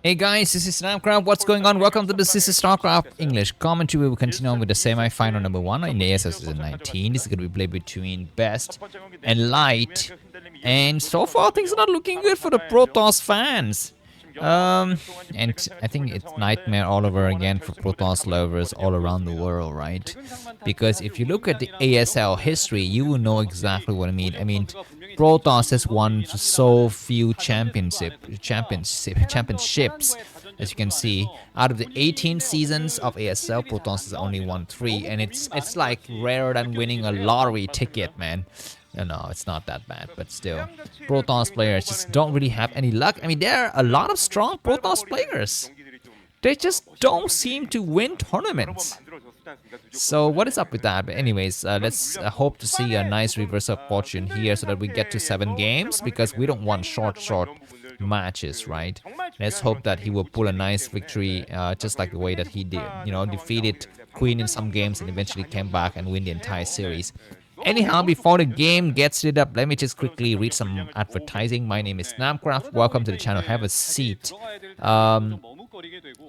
Hey guys, this is Namkraft. What's going on? Welcome to the This is Starcraft English commentary. We will continue on with the semi-final number 1 in ASL S19. This is going to be played between Best and Light. And so far, things are not looking good for the Protoss fans. And I think it's nightmare all over again for Protoss lovers all around the world, right? Because if you look at the ASL history, you will know exactly what I mean. Protoss has won so few championships. As you can see, out of the 18 seasons of ASL, Protoss has only won 3, and it's like rarer than winning a lottery ticket, man. No, it's not that bad, but still, Protoss players just don't really have any luck. There are a lot of strong Protoss players. They just don't seem to win tournaments. So what is up with that? But anyways, let's hope to see a nice reverse of fortune here so that we get to 7 games, because we don't want short matches, right? Let's hope that he will pull a nice victory, just like the way that he did, defeated Queen in some games and eventually came back and win the entire series. Anyhow, before the game gets lit up, let me just quickly read some advertising. My name is Namkraft. Welcome to the channel. Have a seat.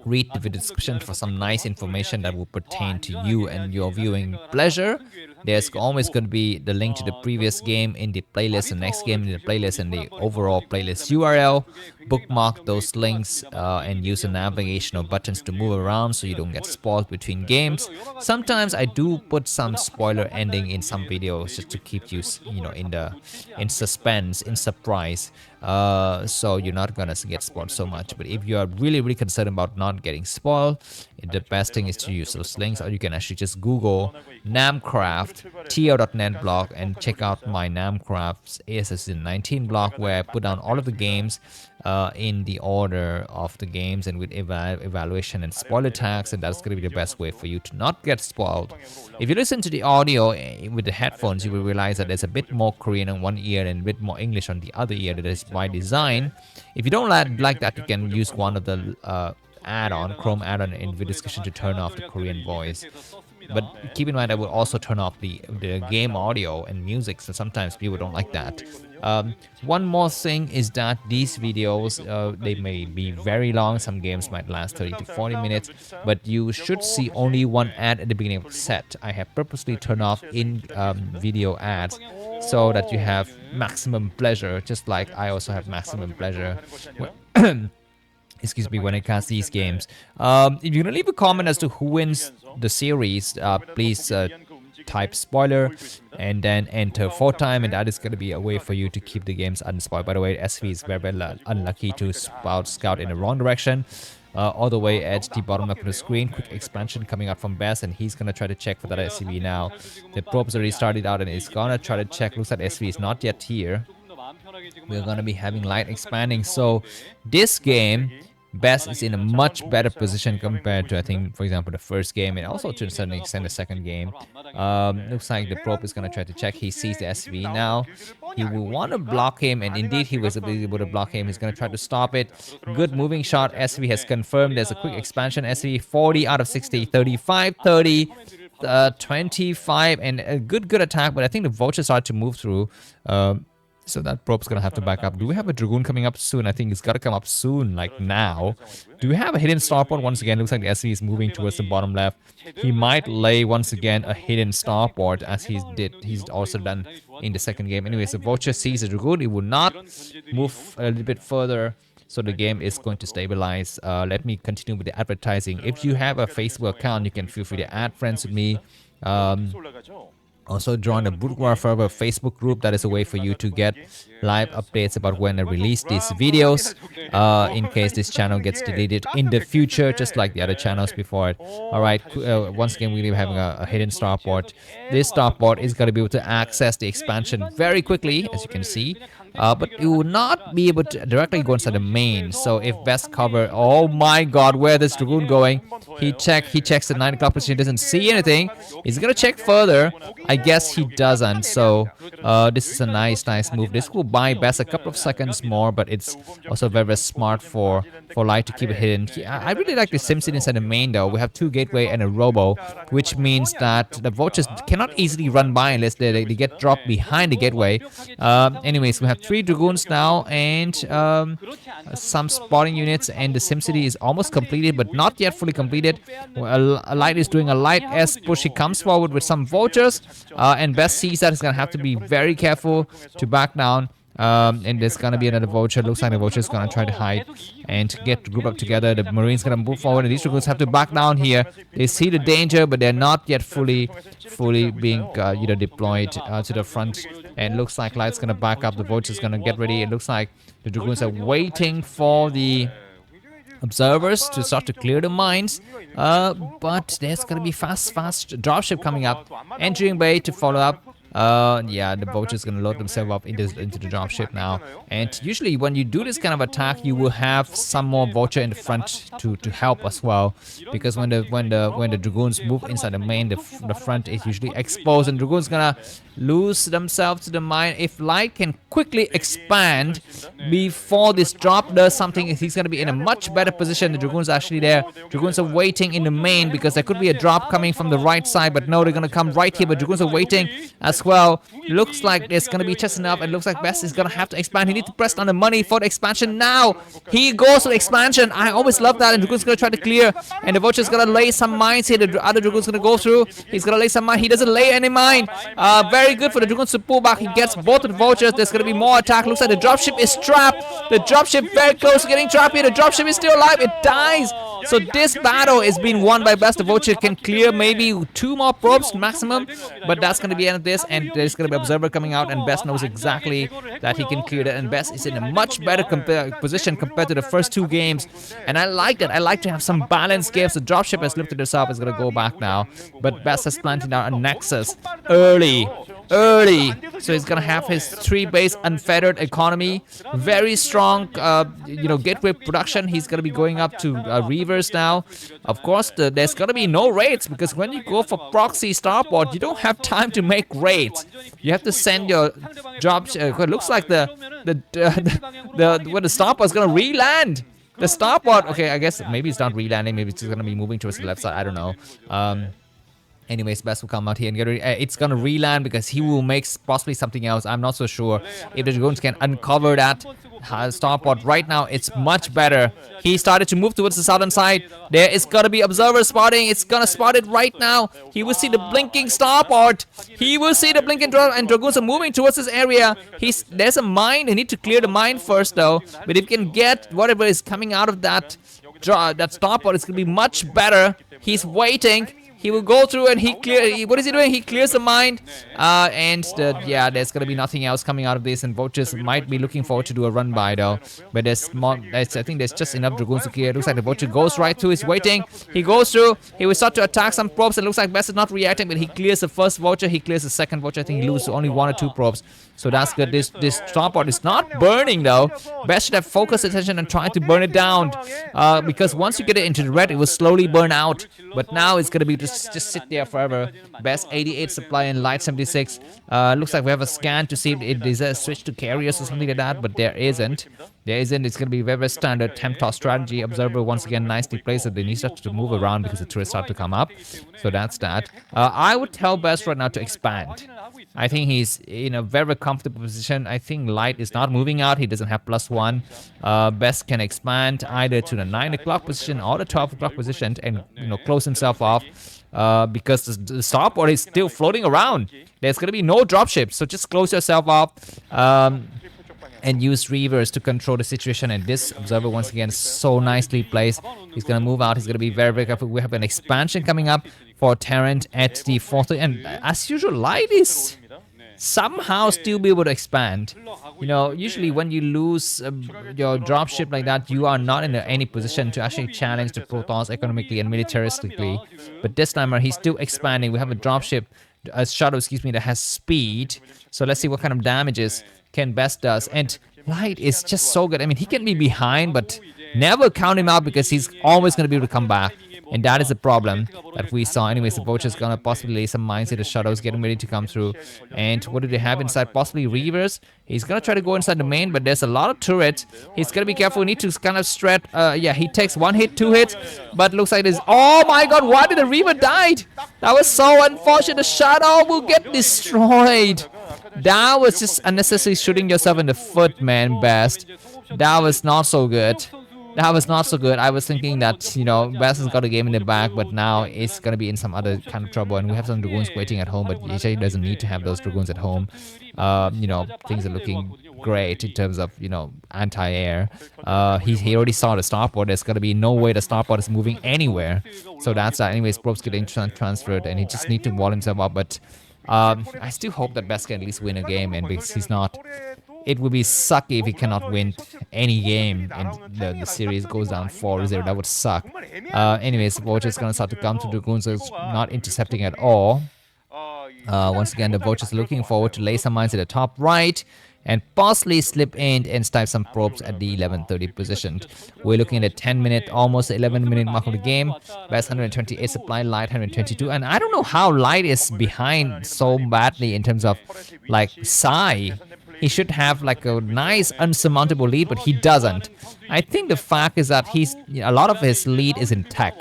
Read the description for some nice information that will pertain to you and your viewing pleasure. There's always going to be the link to the previous game in the playlist, the next game in the playlist, and the overall playlist URL. Bookmark those links and use the navigational buttons to move around so you don't get spoiled between games. Sometimes I do put some spoiler ending in some videos just to keep you, in suspense, in surprise. So you're not gonna get spoiled so much. But if you are really concerned about not getting spoiled, the best thing is to use those links, or you can actually just Google Namkraft tr.net blog and check out my Namkraft's ASL S19 blog, where I put down all of the games in the order of the games and with evaluation and spoiler tags, and that's going to be the best way for you to not get spoiled. If you listen to the audio with the headphones, you will realize that there's a bit more Korean on one ear and a bit more English on the other ear. That is by design. If you don't like that, you can use one of the Chrome add-on in the description to turn off the Korean voice. But keep in mind, I will also turn off the game audio and music, so sometimes people don't like that. One more thing is that these videos, they may be very long. Some games might last 30 to 40 minutes, but you should see only one ad at the beginning of the set. I have purposely turned off video ads so that you have maximum pleasure, just like I also have maximum pleasure. Excuse me, when I cast these games. If you're gonna leave a comment as to who wins the series, please type spoiler and then enter 4 times, and that is going to be a way for you to keep the games unspoiled. By the way, SV is very unlucky to scout in the wrong direction. All the way at the bottom left of the screen, quick expansion coming out from Best, and he's gonna try to check for that SCV now. The probe's already started out and he's gonna try to check. Looks like SV is not yet here. We're gonna be having light expanding, so this game Best is in a much better position compared to, I think, for example, the first game, and also to a certain extent the second game. Looks like the probe is going to try to check. He sees the SV now. He will want to block him, and indeed he was able to block him. He's going to try to stop it. Good moving shot. SV has confirmed there's a quick expansion. SV 40 out of 60, 35, 30. 25, and a good attack, but I think the vultures start to move through. So that probe's gonna have to back up. Do we have a Dragoon coming up soon? I think it's gotta come up soon, like now. Do we have a hidden starport? Once again, looks like the SV is moving towards the bottom left. He might lay once again a hidden starport, as he's also done in the second game. Anyways, the vulture sees the Dragoon. It will not move a little bit further, so the game is going to stabilize. Let me continue with the advertising. If you have a Facebook account, you can feel free to add friends with me. Also join the Broodwar Forever Facebook group. That is a way for you to get live updates about when I release these videos, in case this channel gets deleted in the future, just like the other channels before it. Alright, once again, we're having a hidden starport. This starport is going to be able to access the expansion very quickly, as you can see. But it will not be able to directly go inside the main. So if Best cover, oh my god, where is Dragoon going? He checks the 9 o'clock position, doesn't see anything. He's gonna check further. I guess he doesn't. So this is a nice move. This will buy Best a couple of seconds more, but it's also very smart for Light to keep it hidden. I really like the Simpson inside the main though. We have 2 gateway and a robo, which means that the vultures cannot easily run by unless they get dropped behind the gateway. Anyways, we have have 3 Dragoons now, and some spotting units, and the SimCity is almost completed, but not yet fully completed. Light is doing a light S push. He comes forward with some vultures, and Best sees that he's gonna have to be very careful to back down. And there's gonna be another vulture. Looks like the vulture is gonna try to hide and get grouped up together. The Marines gonna move forward, and these Dragoons have to back down here. They see the danger, but they're not yet fully being deployed to the front. And looks like Light's gonna back up. The vulture's gonna get ready. It looks like the Dragoons are waiting for the observers to start to clear the mines, but there's gonna be fast dropship coming up, entering bay to follow up. Yeah, the vulture's gonna load themselves up into the dropship now. And usually when you do this kind of attack, you will have some more vulture in the front to help as well, because when the Dragoons move inside the main, the front is usually exposed, and Dragoons gonna lose themselves to the mine. If Light can quickly expand before this drop does something, he's gonna be in a much better position. The Dragoons are actually there. Dragoons are waiting in the main because there could be a drop coming from the right side, but no, they're gonna come right here. But Dragoons are waiting as well. Looks like there's gonna be just enough. It looks like Best is gonna have to expand. He needs to press on the money for the expansion now. He goes for the expansion. I always love that. And Dragoon's gonna try to clear, and the vulture's gonna lay some mines here. The other Dragoon's gonna go through. He's gonna lay some mine. He doesn't lay any mine. Very good for the Dragoons to pull back. He gets both of the vultures. There's gonna be more attack. Looks like the dropship is trapped. The dropship very close to getting trapped here. The dropship is still alive. It dies. So this battle is being won by Best. The vulture can clear maybe 2 more probes maximum, but that's going to be the end of this, and there's going to be observer coming out, and Best knows exactly that he can clear that, and Best is in a much better position compared to the first 2 games, and I like that. I like to have some balanced games. The dropship has lifted itself, is going to go back now, but Best has planted out a nexus early, so he's gonna have his 3 base unfettered economy, very strong gateway production. He's gonna be going up to reavers now. Of course, there's gonna be no raids, because when you go for proxy starport, you don't have time to make raids. You have to send your jobs. It looks like the starport is gonna re-land. The starport, okay, I guess maybe it's not re-landing. Maybe it's gonna be moving towards the left side. I don't know. Anyways, Best will come out here and get ready. It's gonna re-land because he will make possibly something else. I'm not so sure if the Dragoons can uncover that starport. Right now, it's much better. He started to move towards the southern side. There is gonna be observer spotting. It's gonna spot it right now. He will see the blinking starport. He will see the blinking drone, and Dragoons are moving towards this area. There's a mine. They need to clear the mine first, though. But if he can get whatever is coming out of that starport, it's gonna be much better. He's waiting. He will go through and what is he doing? He clears the mine, there's gonna be nothing else coming out of this, and vultures might be looking forward to do a run by though. But I think there's just enough Dragoons to clear. It looks like the vulture goes right through. He's waiting. He goes through. He will start to attack some probes. It looks like Best is not reacting, but he clears the first vulture. He clears the second vulture. I think he loses only 1 or 2 probes. So that's good. This starport is not burning though. Best should have focused attention and tried to burn it down, because once you get it into the red, it will slowly burn out. But now it's gonna be just sit there forever. Best 88 supply and Light 76. Looks like we have a scan to see if it is a switch to carriers or something like that, but there isn't. It's gonna be very standard temp toss strategy. Observer once again nicely placed, so they need to move around because the turrets start to come up. So that's that. I would tell Best right now to expand. I think he's in a very comfortable position. I think Light is not moving out. He doesn't have +1. Best can expand either to the 9 o'clock position or the 12 o'clock position and close himself off, because the starport is still floating around. There's gonna be no dropships, so just close yourself off and use reavers to control the situation. And this observer once again is so nicely placed. He's gonna move out. He's gonna be very careful. We have an expansion coming up for Terran at the 4th, and as usual, Light is somehow still be able to expand. Usually when you lose your dropship like that, you are not in any position to actually challenge the Protoss economically and militaristically. But this time he's still expanding. We have a dropship, a shuttle, that has speed. So let's see what kind of damages can Best does. And Light is just so good. I mean, he can be behind, but never count him out, because he's always going to be able to come back. And that is the problem that we saw. Anyways, the vulture's gonna possibly lay some mines here. The shadows getting ready to come through. And what do they have inside? Possibly reavers. He's gonna try to go inside the main, but there's a lot of turrets. He's gonna be careful. We need to kind of stretch. He takes 1 hit, 2 hits, but looks like this. Oh my god, why did the reaver died? That was so unfortunate. The shadow will get destroyed. That was just unnecessary shooting yourself in the foot, man, Best. That was not so good. That was not so good. I was thinking that, Best has got a game in the bag, but now it's going to be in some other kind of trouble. And we have some Dragoons waiting at home, but he doesn't need to have those Dragoons at home. Things are looking great in terms of, anti-air. He already saw the starport. There's going to be no way the starport is moving anywhere. So that's anyways, probes getting transferred, and he just need to wall himself up. But I still hope that Best can at least win a game, and because he's not, it would be sucky if he cannot win any game and the series goes down 4-0. That would suck. Anyways, Vulture's gonna start to come to Dragoon, so it's not intercepting at all. Once again, the Vulture's looking forward to lay some mines at the top right and possibly slip in and snipe some probes at the 11:30 position. We're looking at a 10-minute, almost 11-minute mark of the game. Best 128 supply, Light 122, and I don't know how Light is behind so badly in terms of like Psy. He should have like a nice unsurmountable lead, but he doesn't. I think the fact is that a lot of his lead is in tech.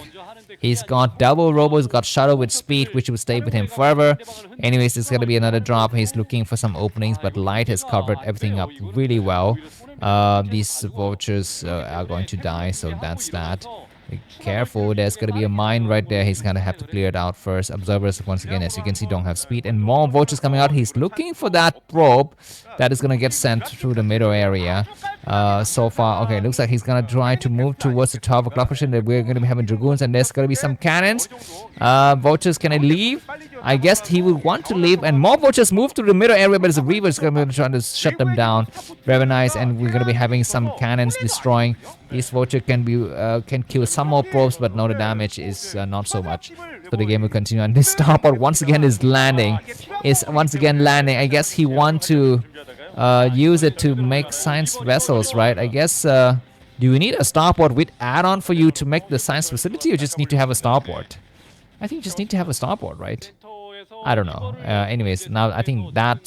He's got double robo, he's got shuttle with speed, which will stay with him forever. Anyways, there's going to be another drop. He's looking for some openings, but Light has covered everything up really well. These vultures are going to die, so that's that. Be careful, there's going to be a mine right there. He's going to have to clear it out first. Observers, once again, as you can see, don't have speed. And more vultures coming out. He's looking for that probe that is going to get sent through the middle area. So far, okay, looks like he's going to try to move towards the top of clock position. That we're going to be having Dragoons, and there's going to be some cannons. Vultures, can I leave? I guess he would want to leave, and more vultures move to the middle area, but the Reaver's going to be trying to shut them down. Very nice, and we're going to be having some cannons destroying. This vulture can kill some more probes, but no, the damage is not so much. So the game will continue, and this starport once again is landing. I guess he wants to use it to make science vessels, right? I guess, do you need a starport with add-on for you to make the science facility, or just need to have a starport? I think you just need to have a starport, right? I don't know. Anyways, now I think that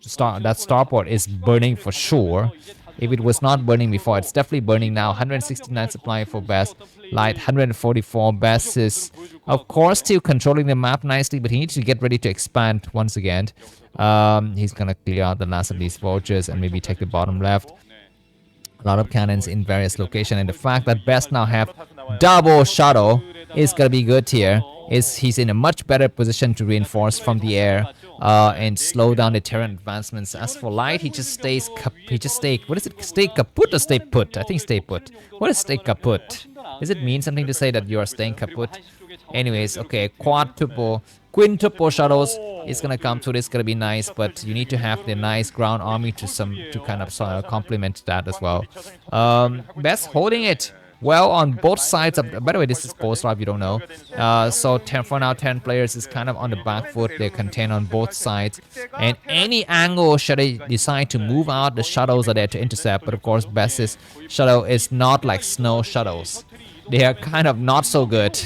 starport is burning for sure. If it was not burning before, it's definitely burning now. 169 supply for Best. Light 144. Best is, of course, still controlling the map nicely, but he needs to get ready to expand once again. He's gonna clear out the last of these vultures and maybe take the bottom left. A lot of cannons in various locations, and the fact that Best now have double shuttle is gonna be good here. He's in a much better position to reinforce from the air and slow down the Terran advancements. As for Light, he just stays what is it? Stay kaput or stay put? I think stay put. What is stay kaput? Does it mean something to say that you are staying kaput? Anyways, okay, quintuple shuttles is gonna come through. This is gonna be nice, but you need to have the nice ground army to kind of complement that as well. Best holding it well on both sides of, by the way, this is post-live, if you don't know. So for now, 10 players is kind of on the back foot. They're contained on both sides, and any angle should they decide to move out, the shuttles are there to intercept. But of course, Best's shuttle is not like snow shuttles. They are kind of not so good.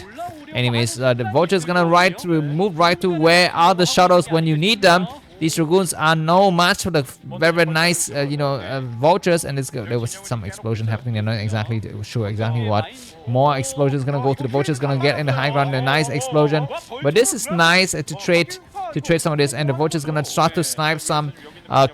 Anyways, the vulture's gonna move right to where are the shuttles when you need them. These Dragoons are no match for the very nice, vultures, and there was some explosion happening. I'm not exactly sure exactly what. More explosions gonna go to the vultures, gonna get in the high ground, a nice explosion. But this is nice to trade some of this, and the vultures gonna start to snipe some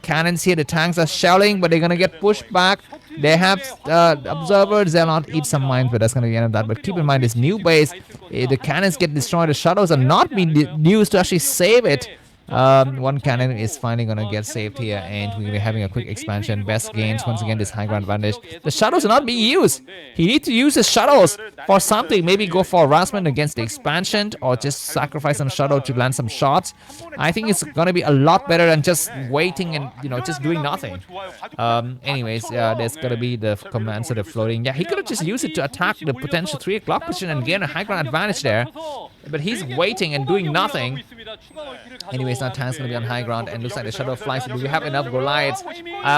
cannons here. The tanks are shelling, but they're gonna get pushed back. They have observers. They'll not eat some mines, but that's gonna be the end of that. But keep in mind, this new base, the cannons get destroyed. The shuttles are not being used to actually save it. One cannon is finally gonna get saved here, and we're gonna be having a quick expansion. Best gains once again this high ground advantage. The shuttles are not being used. He needs to use his shuttles for something. Maybe go for harassment against the expansion, or just sacrifice some shuttle to land some shots. I think it's gonna be a lot better than just waiting and just doing nothing. Anyways, there's gonna be the commands that are floating. Yeah, he could have just used it to attack the potential 3 o'clock position and gain a high ground advantage there. But he's waiting and doing nothing. Anyways, now tank's gonna be on high ground, and looks like the shuttle flies. Do we have enough Goliaths?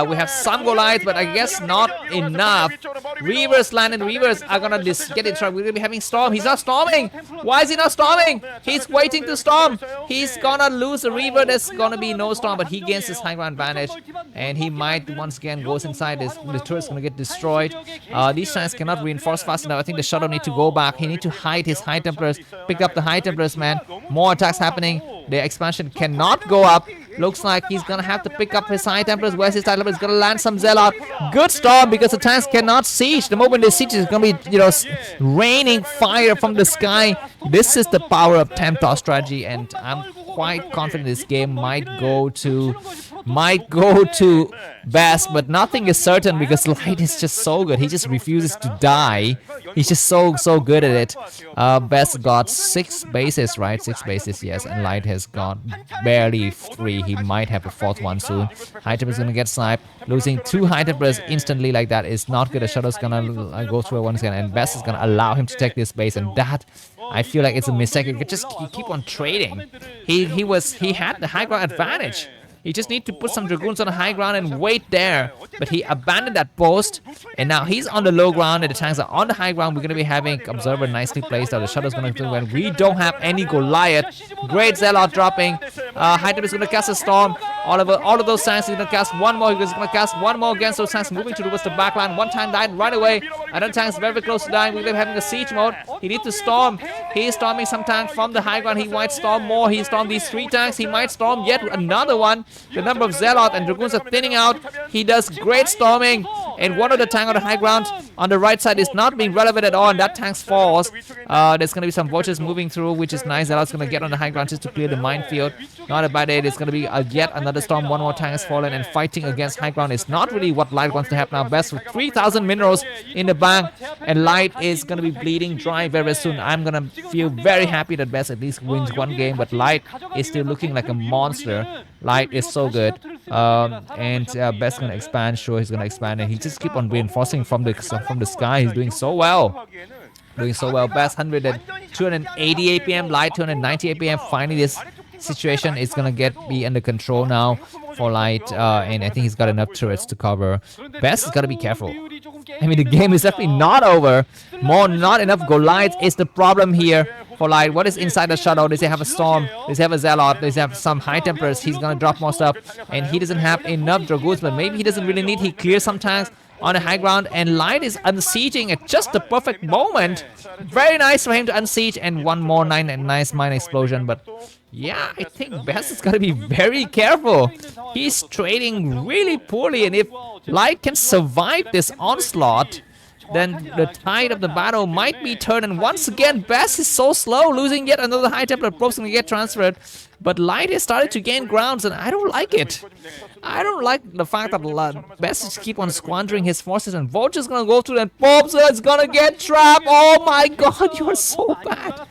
We have some Goliaths, but I guess not enough. Reavers land, and Reavers are gonna get in trouble. We're gonna be having Storm. He's not storming. Why is he not storming? He's waiting to storm. He's gonna lose a Reaver. There's gonna be no storm, but he gains his high ground advantage, and he might once again goes inside. The turret's gonna get destroyed. These tanks cannot reinforce fast enough. I think the shuttle need to go back. He need to hide his High Templars. Pick up the High Templars, man. More attacks happening. happening. The expansion cannot go up. Looks like he's gonna have to pick up his High Templars. Where's his High Templars? Gonna land some Zealot. Good storm because the tanks cannot siege. The moment they siege, it's gonna be, raining fire from the sky. This is the power of Templar strategy, and I'm quite confident this game might go to best, but nothing is certain because Light is just so good. He just refuses to die. He's just so good at it. Best got 6 bases, right? 6 bases, yes, and Light has got barely 3. He might have a 4th one soon. High Templar is gonna get sniped. Losing 2 High Templars instantly like that is not good. A Shadow's gonna go through it once again, and Best is gonna allow him to take this base, and that, I feel like it's a mistake. He keep on trading. He had the high ground advantage. He just need to put some Dragoons on the high ground and wait there. But he abandoned that post. And now he's on the low ground and the tanks are on the high ground. We're going to be having Observer nicely placed out. The Shadow's going to do when we don't have any Goliath. Great Zealot dropping. High Temp is going to cast a Storm. All of those tanks, he's going to cast one more. He's going to cast one more against those tanks, moving towards the backline. One tank died right away. Another tank is very close to dying. We're going to be having a siege mode. He needs to storm. He is storming some tanks from the high ground. He might storm more. He stormed these 3 tanks. He might storm yet another one. The number of Zealot and Dragoons are thinning out. He does great storming. And one of the tank on the high ground on the right side is not being relevant at all. And that tank falls. There's going to be some vultures moving through, which is nice. Zealot's going to get on the high ground just to clear the minefield. Not a bad idea. There's going to be yet another storm. One more tank has fallen. And fighting against high ground is not really what Light wants to have now. Best with 3,000 minerals in the bank. And Light is going to be bleeding dry very soon. I'm going to feel very happy that Best at least wins one game. But Light is still looking like a monster. Light is so good. And Best gonna expand. Sure, he's gonna expand, and he just keep on reinforcing from the sky. He's doing so well. Best 100 at 280 APM. Light 290 APM. Finally, this situation is gonna be under control now for Light, and I think he's got enough turrets to cover. Best is gotta be careful. I mean, the game is definitely not over. Not enough Goliaths is the problem here for Light. What is inside the Shadow? Does he have a Storm? Does he have a Zealot? Does he have some High Templars? He's gonna drop more stuff, and he doesn't have enough Dragoons, but maybe he doesn't really need. He clears some tanks on the high ground, and Light is unsieging at just the perfect moment. Very nice for him to unsiege, and one more nice mine explosion. But yeah, I think Best is gonna be very careful. He's trading really poorly, and if Light can survive this onslaught, then the tide of the battle might be turned. And once again, Best is so slow, losing yet another High Templar. Probe's gonna get transferred. But Light has started to gain grounds, and I don't like it. I don't like the fact that Best just keep on squandering his forces, and Vulture's gonna go through, and Probes is gonna get trapped. Oh my god, you are so bad.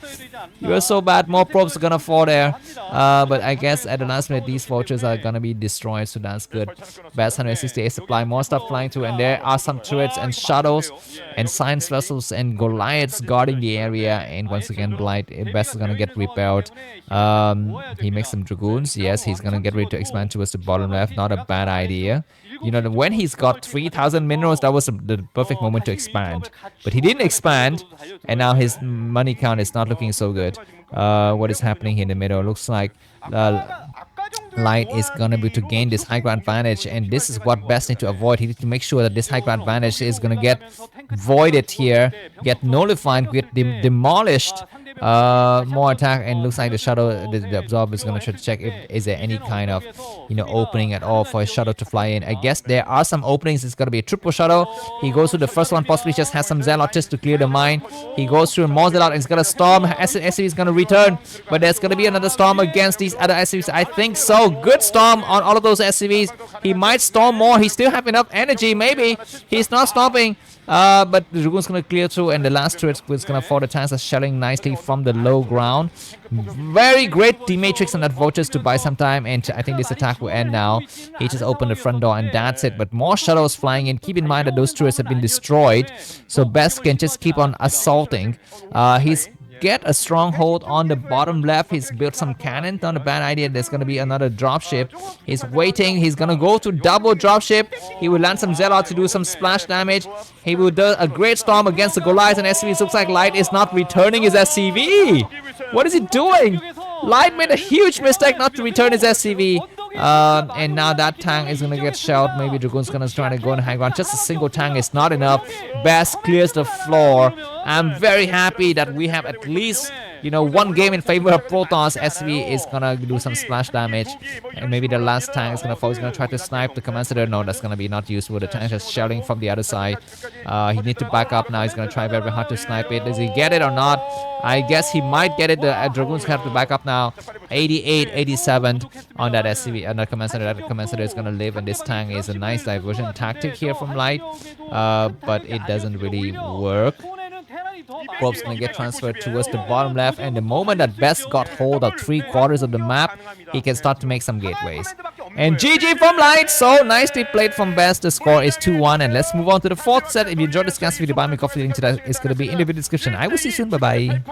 You are so bad. More Probes are gonna fall there. But I guess at the last minute, these Vultures are gonna be destroyed, so that's good. Best 168 supply, more stuff flying through, and there are some turrets and shadows and science vessels and Goliaths guarding the area. And once again, Best is gonna get repelled. He makes some Dragoons. Yes, he's gonna get ready to expand towards the bottom left. Not a bad idea. You know, when he's got 3,000 minerals, that was the perfect moment to expand. But he didn't expand, and now his money count is not looking so good. What is happening here in the middle? Looks like Light is gonna be to gain this high ground advantage, and this is what Best need to avoid. He needs to make sure that this high ground advantage is gonna get voided here, get nullified, get demolished. More attack, and looks like the Shadow, the Absorber is gonna try to check if is there any kind of opening at all for a Shadow to fly in. I guess there are some openings. It's gonna be a triple Shadow. He goes through the first one, possibly just has some Zealot just to clear the mine. He goes through more Zealot, and he's gonna storm. SCV is gonna return, but there's gonna be another storm against these other SCVs. I think so. Good storm on all of those SCVs. He might storm more. He still have enough energy. Maybe he's not stopping. But the Dragoon's gonna clear through, and the last turret is gonna fall. The tanks are shelling nicely from the low ground. Very great D-Matrix on that Vultures to buy some time, and I think this attack will end now. He just opened the front door, and that's it. But more Shadows flying in. Keep in mind that those turrets have been destroyed, so Best can just keep on assaulting. He's get a stronghold on the bottom left. He's built some cannons. Not a bad idea. There's going to be another dropship. He's waiting. He's going to go to double dropship. He will land some Zealot to do some splash damage. He will do a great storm against the Goliaths and SCV. Looks like Light is not returning his SCV. What is he doing? Light made a huge mistake not to return his SCV. And now that tank is gonna get shelled. Maybe Dragoon's gonna try to go on high ground. Just a single tank is not enough. Best clears the floor. I'm very happy that we have at least one game in favor of Protoss. SV is gonna do some splash damage, and maybe the last tank is gonna fall. He's gonna try to snipe the commentator. No, that's gonna be not useful. The tank is shelling from the other side. He needs to back up now. He's gonna try very hard to snipe it. Does he get it or not? I guess he might get it. The Dragoons have to back up now. 88, 87 on that SCV, on the commentator. That commentator is gonna live, and this tank is a nice diversion tactic here from Light, but it doesn't really work. Probe's gonna get transferred towards the bottom left, and the moment that Best got hold of 3/4 of the map, he can start to make some gateways. And GG from Light. So nicely played from Best. The score is 2-1, and let's move on to the fourth set. If you enjoyed this cast video, buy me coffee. Link to that is gonna be in the video description. I will see you soon. Bye bye.